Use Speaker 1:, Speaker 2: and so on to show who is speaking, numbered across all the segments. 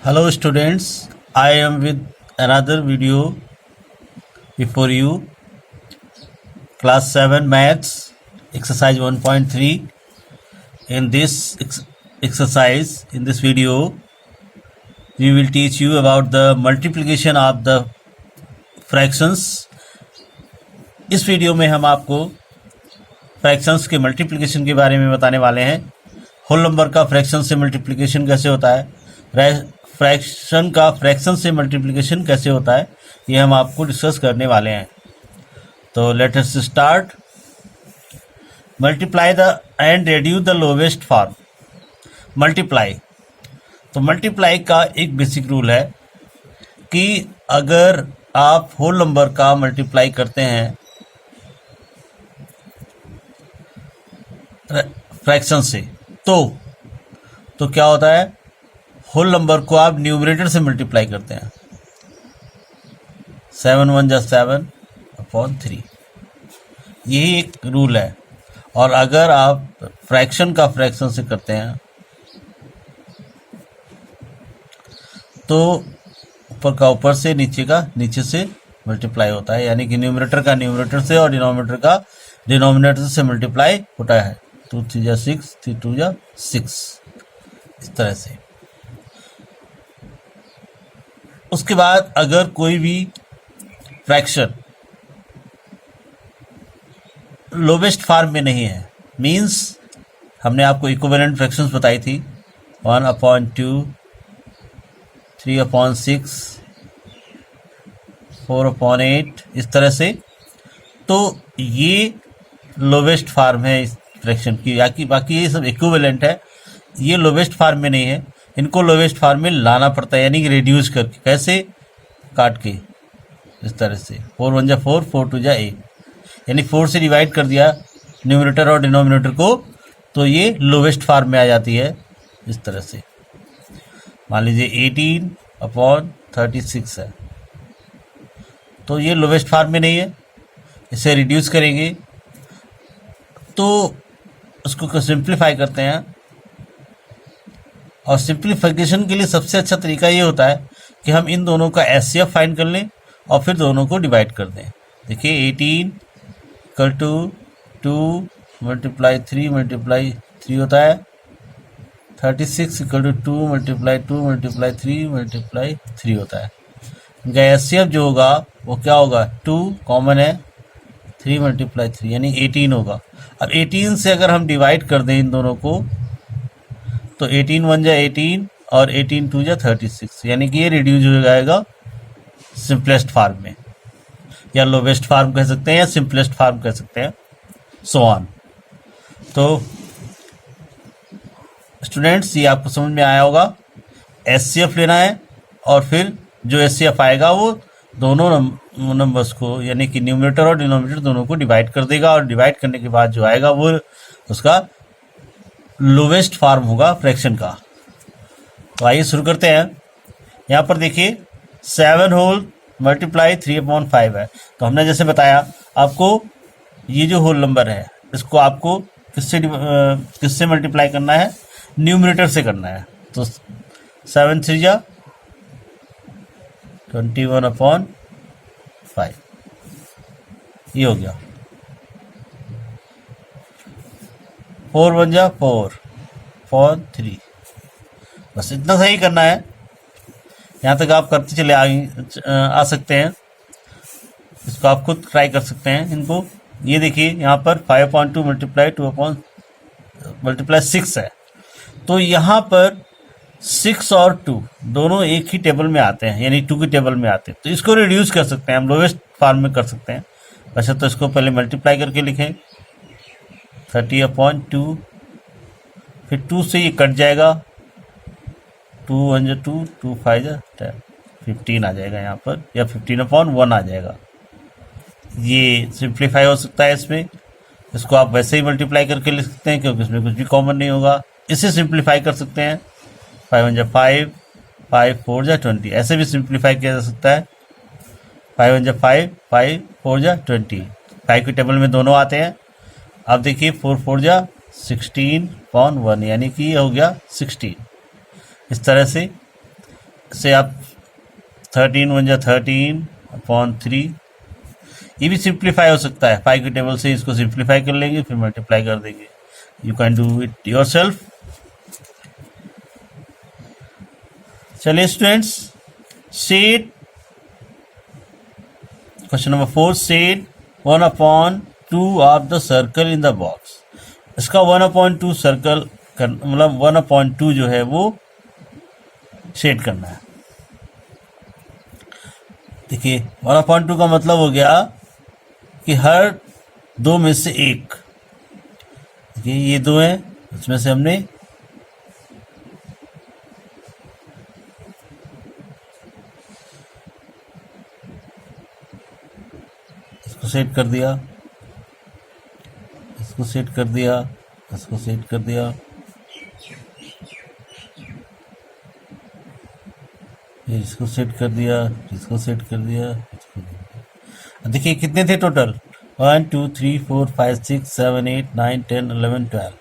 Speaker 1: Hello students, I am with another video before you. Class 7 Maths, exercise 1.3. In this exercise, in this video, we will teach you about the multiplication of the fractions. इस video में हम आपको fractions के multiplication के बारे में बताने वाले हैं। होल नंबर का फ्रैक्शन से मल्टीप्लिकेशन कैसे होता है, फ्रैक्शन का फ्रैक्शन से मल्टीप्लिकेशन कैसे होता है, ये हम आपको डिस्कस करने वाले हैं। तो let us start. Multiply the end reduce the lowest form. Multiply, तो मल्टीप्लाई का एक बेसिक रूल है कि अगर आप होल नंबर का मल्टीप्लाई करते हैं फ्रैक्शन से तो क्या होता है, होल नंबर को आप न्यूमरेटर से मल्टीप्लाई करते हैं। 7 1 जा 7/3, यही एक रूल है। और अगर आप फ्रैक्शन का फ्रैक्शन से करते हैं तो ऊपर का ऊपर से, नीचे का नीचे से मल्टीप्लाई होता है, यानी कि न्यूमरेटर का न्यूमरेटर से और डिनोमिनेटर का डिनोमिनेटर से मल्टीप्लाई होता है। 2 3 जा 6, 3 2 जा 6, इस तरह से। उसके बाद अगर कोई भी फ्रैक्शन लोवेस्ट फॉर्म में नहीं है, मींस हमने आपको इक्विवेलेंट फ्रैक्शंस बताई थी, 1/2, 3/6, 4/8, इस तरह से, तो ये लोवेस्ट फॉर्म है इस फ्रैक्शन की। बाकी ये सब इक्विवेलेंट है, ये लोवेस्ट फॉर्म में नहीं है। इनको लोवेस्ट फॉर्म में लाना पड़ता है, यानी कि रिड्यूस करके। कैसे? काट के, इस तरह से। 4 1 जा 4, 4 2 जा 8, यानी 4 से डिवाइड कर दिया न्यूमरेटर और डिनोमिनेटर को, तो ये लोवेस्ट फॉर्म में आ जाती है, इस तरह से। मान लीजिए 18/36 है, तो ये लोवेस्ट फॉर्म में नहीं है। इसे रिड्यूस करेंगे तो उसको सिंप्लीफाई करते हैं, और सिंप्लीफिकेशन के लिए सबसे अच्छा तरीका ये होता है कि हम इन दोनों का एचसीएफ फाइंड कर लें और फिर दोनों को डिवाइड कर दें। देखिए 18 = 2 × 3 × 3 होता है, 36 = 2 × 2 × 3 × 3 होता है। इनका एचसीएफ जो होगा वो क्या होगा, 2 कॉमन है, 3 × 3 यानी 18 होगा। अब 18 से अगर हम डिवाइड कर दें इन दोनों को, तो 18 1 जा 18 और 18 2 जा 36, यानी कि ये रिड्यूस हो जाएगा सिंपलेस्ट फॉर्म में, या लोवेस्ट फॉर्म कह सकते हैं, या सिंपलेस्ट फॉर्म कह सकते हैं, सो ऑन। तो स्टूडेंट्स, ये आपको समझ में आया होगा। एचसीएफ लेना है और फिर जो एचसीएफ आएगा वो दोनों नंबर्स को, यानी कि न्यूमरेटर और डिनोमिनेटर दोनों को डिवाइड कर देगा, और डिवाइड करने के बाद जो आएगा वो उसका लोवेस्ट फॉर्म होगा फ्रैक्शन का। तो आइए शुरू करते हैं। यहाँ पर देखिए 7 होल मल्टीप्लाई 3/5 है। तो हमने जैसे बताया आपको, ये जो होल नंबर है इसको आपको किससे मल्टीप्लाई करना है, न्यूमरेटर से करना है। तो 7 3 जा 21/5, ये हो गया। 4 1 जा 4, 4 3, बस इतना सही करना है। यहाँ तक आप करते चले आ सकते हैं, इसको आप खुद ट्राई कर सकते हैं इनको। ये देखिए यहाँ पर 5/2 × 6 है, तो यहाँ पर 6 और 2 दोनों एक ही टेबल में आते हैं, यानी 2 की टेबल में आते हैं। तो इसको रिड्यूस कर सकते हैं हम, लोवेस्ट फॉर्म में कर सकते हैं। वैसे तो इसको पहले मल्टीप्लाई करके लिखें, 30/2, फिर 2 से ये कट जाएगा, 2 1 जा 2, 2 5 जा 10, 15 आ जाएगा यहाँ पर, या 15/1 आ जाएगा। ये सिंप्लीफाई हो सकता है इसमें। इसको आप वैसे ही मल्टीप्लाई करके लिख सकते हैं, क्योंकि इसमें कुछ भी कॉमन नहीं होगा। इसे सिंप्लीफाई कर सकते हैं, 5 1 जा 5, 5 4 जा 20, ऐसे भी सिंप्लीफाई किया जा सकता है। 5 1 जा 5, 5 4 जा 20, 5 की टेबल में दोनों आते हैं। अब देखिए 4 4 जा 16/1, यानी कि ये हो गया 16। इस तरह से से आप 13 × 13 ये भी सिंप्लीफाई हो सकता है। 5 के टेबल से इसको सिंप्लीफाई कर लेंगे, फिर मल्टीप्लाई कर देंगे। You can do it yourself. चलिए students, set question number 4, set 1/2 of the circle in the box. इसका 1/2 सर्कल मतलब 1/2 जो है वो सेट करना है। देखिए 1/2 का मतलब हो गया कि हर दो में से एक, देखिए ये दो है, उसमें से हमने इसको सेट कर दिया, इसको सेट कर दिया, इसको सेट कर दिया, फिर इसको सेट कर दिया, इसको सेट कर दिया, इसको सेट कर दिया। देखिए कितने थे टोटल, 1 2 3 4 5 6 7 8 9 10 11 12,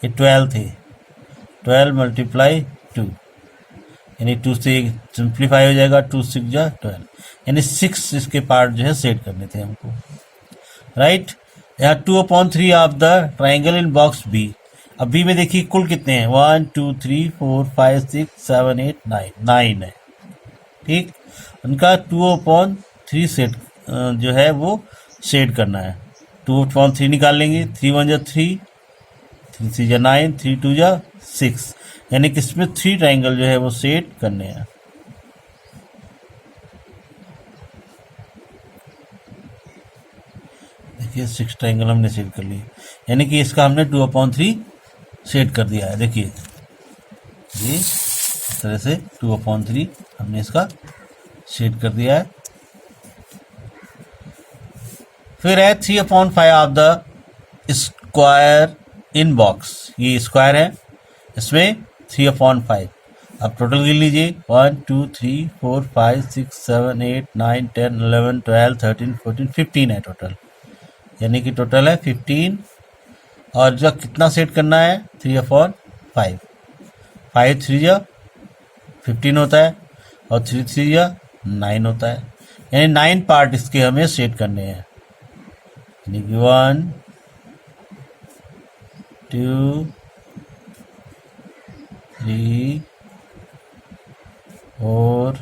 Speaker 1: ये 12 थे। 12 × 2 यानी 2 से सिंप्लीफाई हो जाएगा, 2 6 जा 12, यानी 6 इसके पार्ट जो है सेट करने थे हमको, राइट। यहाँ 2/3 of the triangle in box B. अब बी में देखिए कुल कितने हैं, 1 2 3 4 5 6 7 8 9, 9 है, ठीक। उनका 2/3 सेट जो है वो सेट करना है। 2/3 निकाल लेंगे, 3 1 जा 3, 3 3 जा 9, 3 2 जा 6, यानी कि इसमें 3 ट्राइंगल जो है वो सेट करने हैं। देखिए 6 ट्राइंगल हमने सेट कर लिए, यानी कि इसका हमने 2/3 सेट कर दिया है। देखिए ये इस तरह से 2/3 हमने इसका सेट कर दिया है। फिर है 3/5 of the square in box. ये स्क्वायर है, इसमें 3/5। अब टोटल गिन लीजिए, 1 2 3 4 5 6 7 8 9 10 11 12 13 14 15 है टोटल, यानी कि टोटल है 15। और जो कितना सेट करना है, 3/5, 5 3 जा 15 होता है, और 3 3 जा 9 होता है, यानी 9 पार्ट इसके हमें सेट करने हैं। यानी कि 1 2 3 4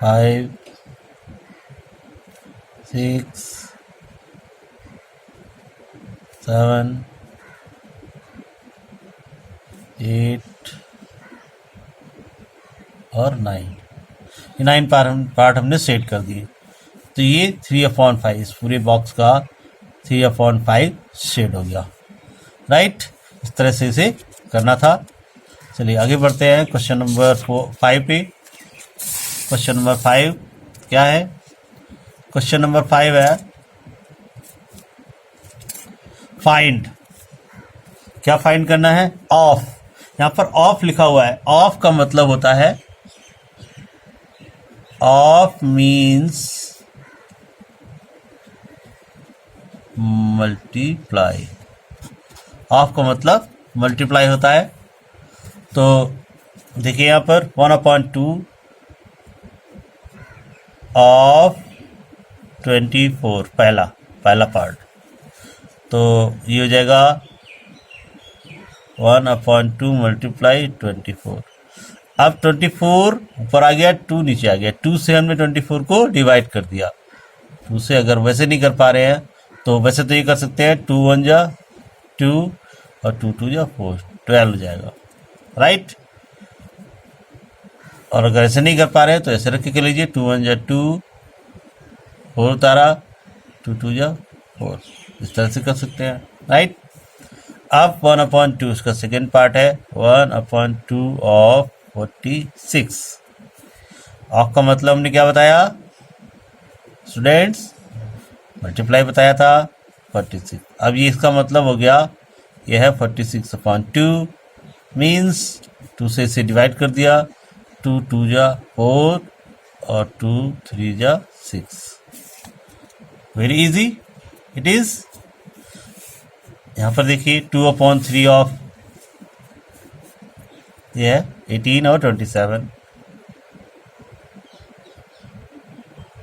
Speaker 1: 5 6 7 8 और 9, ये 9 पार्ट हमने सेट कर दिए। तो ये 3/5 इस पूरे बॉक्स का 3/5 सेट हो गया, राइट। इस तरह से इसे करना था। चलिए आगे बढ़ते हैं क्वेश्चन नंबर 5 पे। क्वेश्चन नंबर 5 क्या है, क्वेश्चन नंबर 5 है फाइंड। क्या फाइंड करना है, ऑफ। यहाँ पर ऑफ लिखा हुआ है, ऑफ का मतलब होता है, ऑफ मीन्स मल्टीप्लाई। ऑफ का मतलब मल्टीप्लाई होता है। तो देखिए यहाँ पर 1/2 ऑफ 24, पहला पार्ट, तो ये हो जाएगा 1/2 × 24। अब 24 ऊपर आ गया, 2 नीचे आ गया, 2 से हमने 24 को डिवाइड कर दिया। 2 से अगर वैसे नहीं कर पा रहे हैं तो वैसे तो ये कर सकते हैं, 2 1 जा 2 और 2 2 जा 4, 12 हो जाएगा, राइट। और अगर ऐसे नहीं कर पा रहे हैं तो ऐसे रख के लीजिए, 2 1 जा 2, 4 उतारा, 2 2 जा 4, इस तरह से कर सकते हैं, राइट। अब 1/2 इसका सेकेंड पार्ट है, 1/2 ऑफ 46। ऑफ का मतलब हमने क्या बताया स्टूडेंट्स, मल्टीप्लाई बताया था, 46। अब ये इसका मतलब हो गया, यह है 46/2, मीन्स 2 से इसे डिवाइड कर दिया, 2 2 जा 4 और 2 3 जा 6। Very easy it is. यहाँ पर देखिए 2/3 ऑफ, ये है 18 और 27,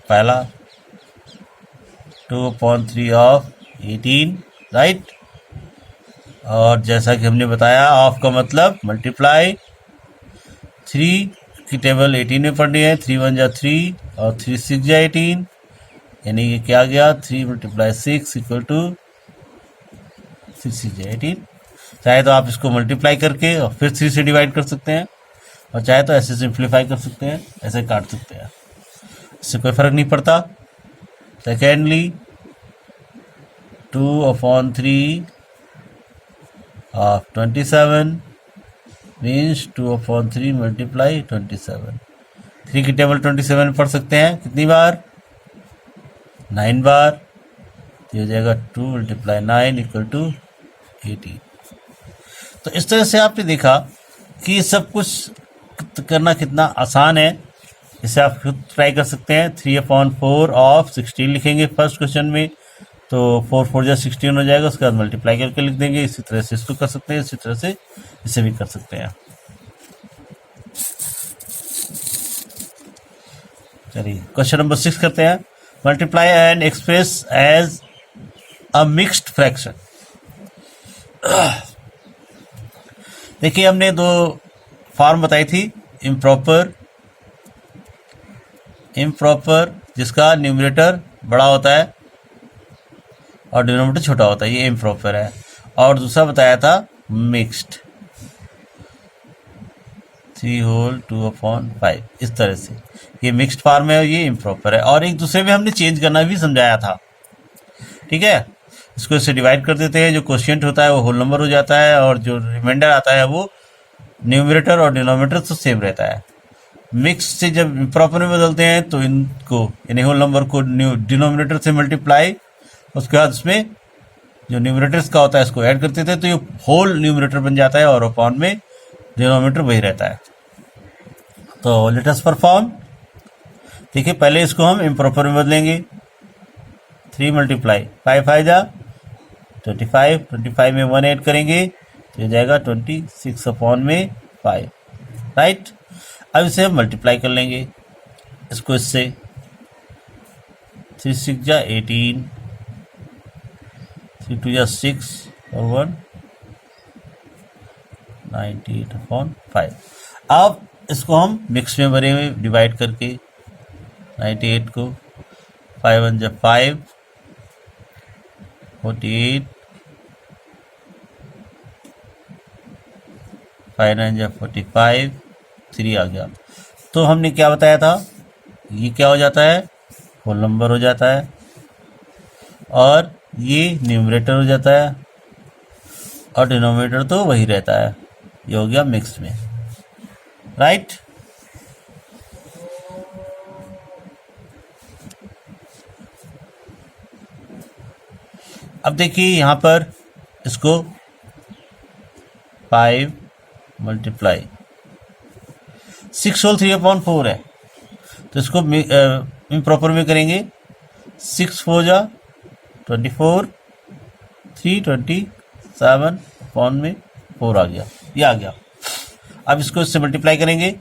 Speaker 1: पहला 2/3 ऑफ 18, राइट। और जैसा कि हमने बताया ऑफ का मतलब मल्टीप्लाई, 3 की टेबल 18 में पढ़नी है, 3 1 जा 3 और 3 6 जा 18, यानी कि क्या गया 3 × 6 इक्वल टू 6 6 जा 18। चाहे तो आप इसको मल्टीप्लाई करके और फिर 3 से डिवाइड कर सकते हैं, और चाहे तो ऐसे सिंप्लीफाई कर सकते हैं, ऐसे काट सकते हैं, इससे कोई फर्क नहीं पड़ता। Secondly 2/3 of 27 means 2/3 multiply 27। 3 की टेबल 27 पढ़ सकते हैं कितनी बार, 9 बार, तो हो जाएगा 2 × 9 इक्वल टू 18। तो इस तरह से आपने देखा कि सब कुछ करना कितना आसान है। इसे आप खुद ट्राई कर सकते हैं। 3/4 ऑफ 16 लिखेंगे फर्स्ट क्वेश्चन में, तो 4 4 जा 16 हो जाएगा, उसके बाद मल्टीप्लाई करके लिख देंगे। इसी तरह से इसको कर सकते हैं, इसी तरह से इसे भी कर सकते हैं। चलिए क्वेश्चन नंबर 6 करते हैं। Multiply and express as a mixed fraction. देखिए हमने दो फॉर्म बताई थी, इम्प्रॉपर जिसका न्यूमरेटर बड़ा होता है और डिनोमिनेटर छोटा होता है, ये इम्प्रॉपर है। और दूसरा बताया था मिक्स्ड, 3 होल 2/5, इस तरह से ये मिक्स्ड फॉर्म है और ये इम्प्रॉपर है। और एक दूसरे में हमने चेंज करना भी समझाया था, ठीक है। इसको इससे डिवाइड कर देते हैं, जो क्वोशिएंट होता है वो होल नंबर हो जाता है, और जो रिमाइंडर आता है वो न्यूमरेटर और डिनोमिनेटर तो सेम रहता है। मिक्स से जब इम्प्रॉपर में बदलते हैं तो इनको यानी होल नंबर को डिनोमिनेटर से मल्टीप्लाई, उसके बाद उसमें जो न्यूमरेटर्स का होता है इसको ऐड कर देते हैं, तो ये होल न्यूमरेटर बन जाता है और अपॉन में डिनोमिनेटर वही रहता है। तो लेट अस परफॉर्म। देखिए पहले इसको हम इम्प्रॉपर में बदलेंगे। 3 × 5 5 जा 25, 25 में 1 ऐड करेंगे तो ये जाएगा 26/5, राइट। अब इसे हम मल्टीप्लाई कर लेंगे इसको इससे, 3 6 जा 18, 3 2 जा 6 और 1 98/5। अब इसको हम मिक्स में भरे हुए डिवाइड करके 98 को 5 1 जा 5, 48, 5 9 जा 45, 3 आ गया। तो हमने क्या बताया था, ये क्या हो जाता है, होल नंबर हो जाता है, और ये न्यूमरेटर हो जाता है, और डिनोमिनेटर तो वही रहता है। ये हो गया मिक्स्ड में, राइट। अब देखिए यहाँ पर इसको 5 × 6 होल 3/4 है, तो इसको इम्प्रॉपर में करेंगे। 6 4 जा 24, 3 27/4 आ गया, ये आ गया। अब इसको इससे मल्टीप्लाई करेंगे।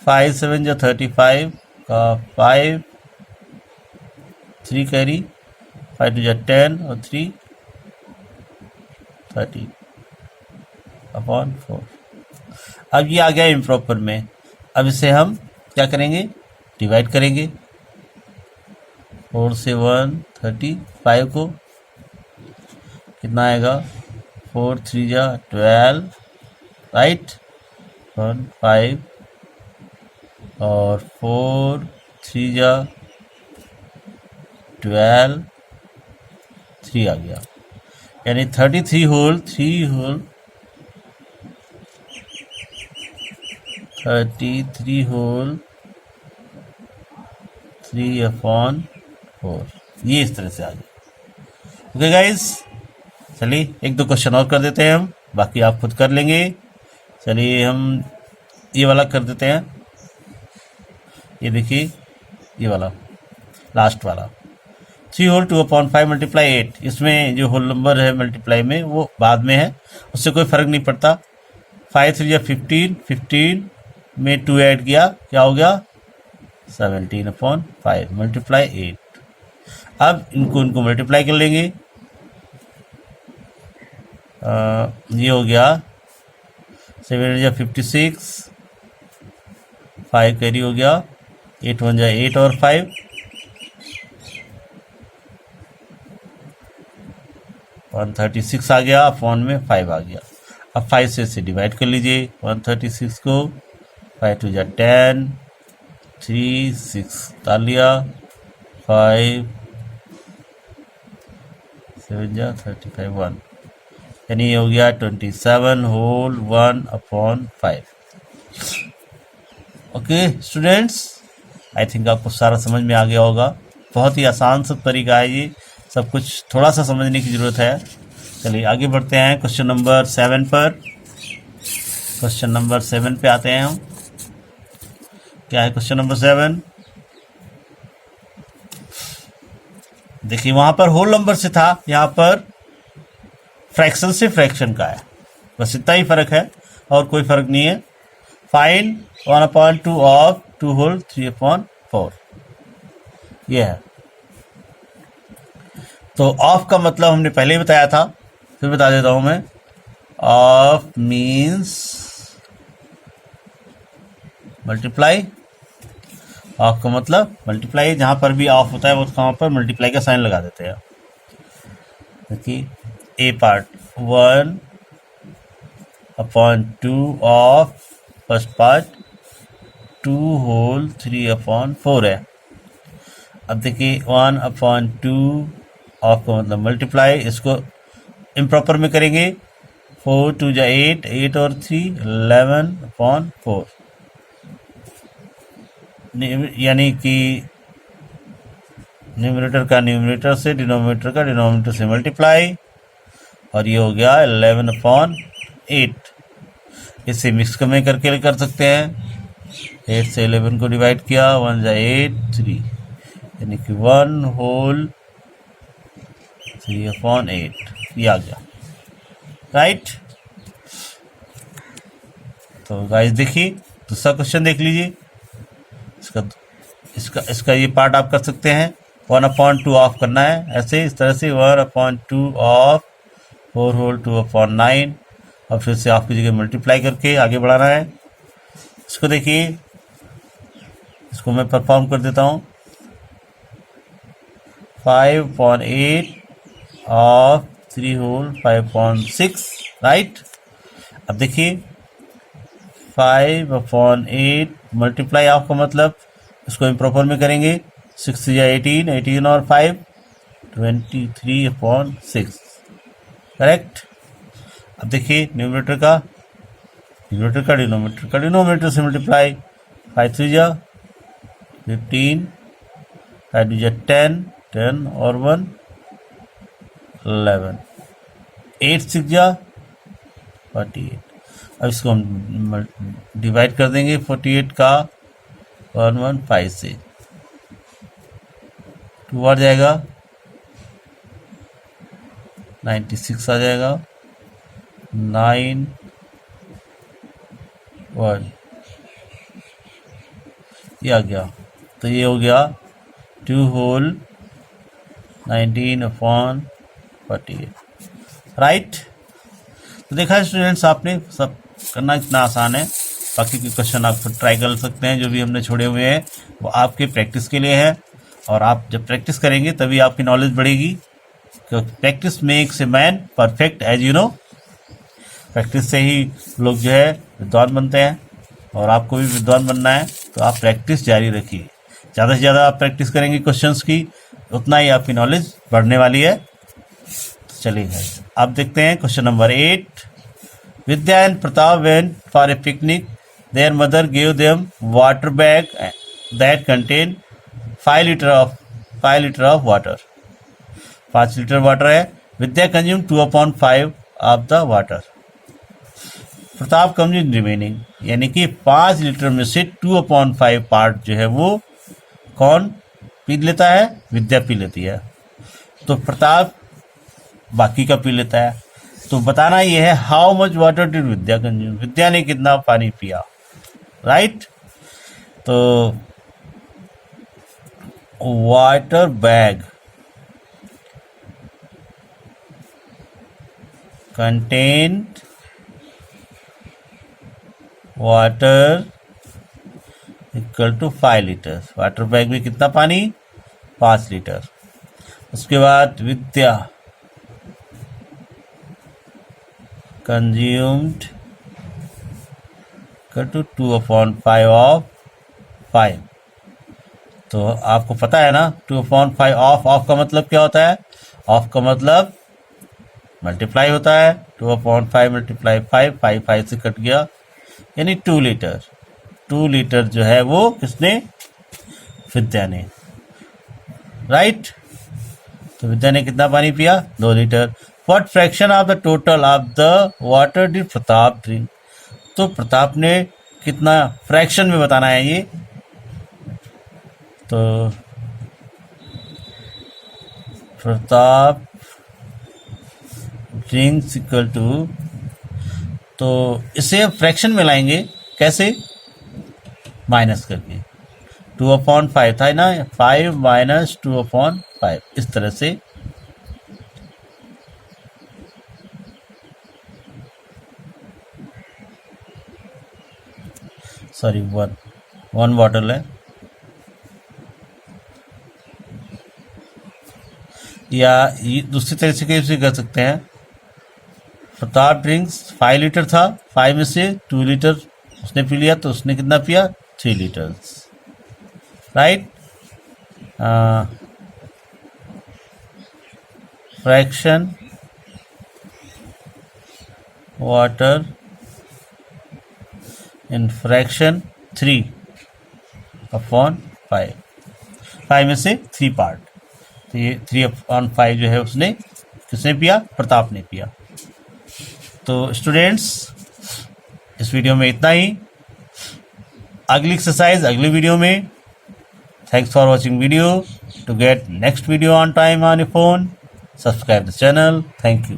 Speaker 1: 5 7 जा 35 का 5, 3 कैरी, 5 2 जा 10 और 3 30/4। अब ये आ गया इम्प्रॉपर में। अब इसे हम क्या करेंगे, डिवाइड करेंगे। 4 से 1 35 को कितना आएगा, 4 3 जा 12, राइट, 1 5 और 4 3 जा 12, 3 आ गया, यानी 33 होल 3 होल 33 होल 3/4, ये इस तरह से आ गया। ओके गाइस, चलिए एक दो क्वेश्चन और कर देते हैं हम, बाकी आप खुद कर लेंगे। चलिए हम ये वाला कर देते हैं। ये देखिए ये वाला लास्ट वाला, 3 होल 2/5 मल्टीप्लाई 8, इसमें जो होल नंबर है मल्टीप्लाई में वो बाद में है, उससे कोई फ़र्क नहीं पड़ता। 5 3 15, 15 में 2 ऐड किया, क्या हो गया 17/5 मल्टीप्लाई 8। अब इनको मल्टीप्लाई कर लेंगे, ये हो गया 7 या 56, 5 कैरी हो गया, 8 1 जा 8 और 5, 136 आ गया, अपॉन में 5 आ गया। अब 5 से इसे डिवाइड कर लीजिए 136 को, 5 2 जा 10, 3 6 डाल लिया, 5 7 जा 35 1, यानी ये हो गया 27 whole 1/5। Okay students, I think आपको सारा समझ में आ गया होगा। बहुत ही आसान सा तरीका है ये, सब कुछ थोड़ा सा समझने की ज़रूरत है। चलिए आगे बढ़ते हैं क्वेश्चन नंबर 7 पर। क्वेश्चन नंबर 7 पे आते हैं हम। क्या है क्वेश्चन नंबर 7? देखिए वहाँ पर होल नंबर से था, यहाँ पर फ्रैक्शन से फ्रैक्शन का है, बस इतना ही फ़र्क है और कोई फ़र्क नहीं है। फाइंड 1/2 ऑफ 2 होल 3/4, ये है। तो ऑफ का मतलब हमने पहले ही बताया था, फिर बता देता हूं मैं। ऑफ मीन्स मल्टीप्लाई, ऑफ का मतलब मल्टीप्लाई, जहां पर भी ऑफ होता है वो वहां पर मल्टीप्लाई का साइन लगा देते हैं। देखिए A part 1/2 of first part 2 whole 3/4 है। अब देखिए 1/2 ऑफ का मतलब मल्टीप्लाई, इसको इम्प्रॉपर में करेंगे, 4 2 जा 8, 8 और 3 11/4, यानी कि न्यूमरेटर का न्यूमरेटर से, डिनोमिनेटर का डिनोमिनेटर से मल्टीप्लाई, और ये हो गया 11/8। इसे मिक्स में करके कर सकते हैं। 8 से 11 को डिवाइड किया, 1 जा 8 3, यानी कि 1 होल 3/8, ये आ गया, राइट। तो गाइस देखिए दूसरा क्वेश्चन देख लीजिए, इसका ये पार्ट आप कर सकते हैं। 1/2 ऑफ करना है, ऐसे इस तरह से 1/2 ऑफ 4 होल 2/9, और फिर से ऑफ की जगह मल्टीप्लाई करके आगे बढ़ाना है। इसको देखिए, इसको मैं परफॉर्म कर देता हूँ। 5/8 ऑफ 3 होल 5/6, राइट। अब देखिए 5/8 मल्टीप्लाई ऑफ का मतलब, इसको इम्प्रॉपर में करेंगे, 6 या 18, 18 और 5 23/6, करेक्ट। अब देखिए न्यूमरेटर का डिनोमिनेटर से मल्टीप्लाई, 5 3 जा 15, 5 2 जा 10, 10 और 1 11, 8 6 जा 48। अब इसको हम डिवाइड कर देंगे 48 का 115 से, 2 आ जाएगा 96 आ जाएगा, 9 1, ये आ गया। तो ये हो गया 2 होल 19/48, राइट। तो देखा स्टूडेंट्स, आपने सब करना इतना आसान है। बाकी के क्वेश्चन आप ट्राई कर सकते हैं, जो भी हमने छोड़े हुए हैं वो आपके प्रैक्टिस के लिए है, और आप जब प्रैक्टिस करेंगे तभी आपकी नॉलेज बढ़ेगी, क्योंकि practice makes a man perfect, as you know. Practice से ही लोग जो है विद्वान बनते हैं, और आपको भी विद्वान बनना है तो आप प्रैक्टिस जारी रखिए। ज़्यादा से ज़्यादा आप प्रैक्टिस करेंगे क्वेश्चंस की, उतना ही आपकी नॉलेज बढ़ने वाली है। तो चलिए आप देखते हैं question number 8। Vidya and Pratap went for a picnic. Their mother gave them water bag that contained 5 liter of water. 5 litre water है। Vidya consume 2/5 of the water. Pratap consume remaining, यानी कि 5 लीटर में से 2/5 पार्ट जो है वो कौन पी लेता है? विद्या पी लेती है। तो प्रताप बाकी का पी लेता है। तो बताना ये है how much water did Vidya consume, Vidya ने कितना पानी पिया, राइट। तो water bag contained water equal to 5 litre, water bag में कितना पानी, 5 लीटर। उसके बाद Vidya consumed equal to 2/5 of 5। तो आपको पता है ना 2/5 ऑफ का मतलब क्या होता है, ऑफ का मतलब मल्टीप्लाई होता है। 2/5 मल्टीप्लाई 5 से कट गया, यानी 2 लीटर। 2 लीटर जो है वो किसने, विद्या ने, राइट। तो विद्या ने कितना पानी पिया, 2 litre. What fraction of the total of the water did Pratap drink, तो प्रताप ने कितना फ्रैक्शन में बताना है ये। तो प्रताप ड्रिंक्स इक्वल टू, तो इसे फ्रैक्शन में लाएंगे कैसे, माइनस करके। 2/5 था ना, 5 माइनस 2/5, इस तरह से। सॉरी, वन बॉटल है, या ये दूसरी तरह से कैसे कर सकते हैं। प्रताप ड्रिंक्स 5 लीटर था, 5 में से 2 लीटर उसने पी लिया, तो उसने कितना पिया, 3 litres, right. Fraction water in fraction 3/5, 5 में से 3 पार्ट, तो ये 3/5 जो है उसने किसने पिया, प्रताप ने पिया। तो स्टूडेंट्स इस वीडियो में इतना ही, अगली एक्सरसाइज अगली वीडियो में। Thanks for watching video. To get next video on time on your phone, subscribe the channel. Thank you.